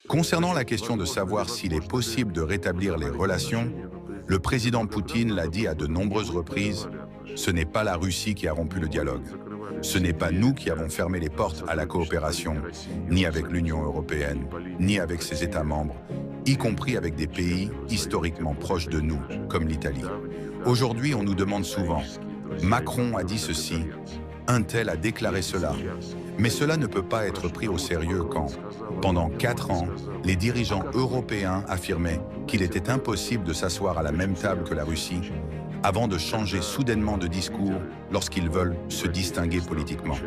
Concernant la question de savoir s'il est possible de rétablir les relations, le président Poutine l'a dit à de nombreuses reprises, ce n'est pas la Russie qui a rompu le dialogue. Ce n'est pas nous qui avons fermé les portes à la coopération, ni avec l'Union européenne, ni avec ses États membres, y compris avec des pays historiquement proches de nous, comme l'Italie. Aujourd'hui, on nous demande souvent, Macron a dit ceci, un tel a déclaré cela. Mais cela ne peut pas être pris au sérieux quand, pendant 4 ans, les dirigeants européens affirmaient qu'il était impossible de s'asseoir à la même table que la Russie, avant de changer soudainement de discours lorsqu'ils veulent se distinguer politiquement.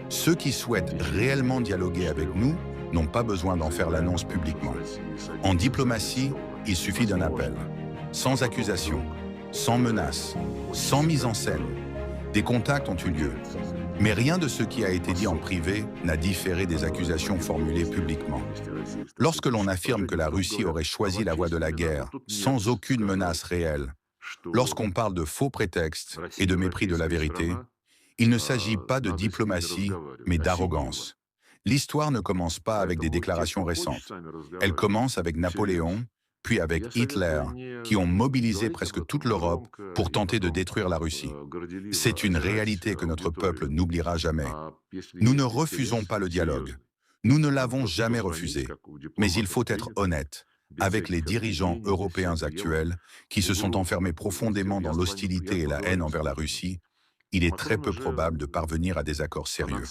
Ceux qui souhaitent réellement dialoguer avec nous n'ont pas besoin d'en faire l'annonce publiquement. En diplomatie, il suffit d'un appel, sans accusation, sans menace, sans mise en scène. Des contacts ont eu lieu, mais rien de ce qui a été dit en privé n'a différé des accusations formulées publiquement. Lorsque l'on affirme que la Russie aurait choisi la voie de la guerre sans aucune menace réelle, lorsqu'on parle de faux prétextes et de mépris de la vérité, il ne s'agit pas de diplomatie, mais d'arrogance. L'histoire ne commence pas avec des déclarations récentes. Elle commence avec Napoléon, puis avec Hitler, qui ont mobilisé presque toute l'Europe pour tenter de détruire la Russie. C'est une réalité que notre peuple n'oubliera jamais. Nous ne refusons pas le dialogue. Nous ne l'avons jamais refusé. Mais il faut être honnête avec les dirigeants européens actuels qui se sont enfermés profondément dans l'hostilité et la haine envers la Russie. Il est très peu probable de parvenir à des accords sérieux.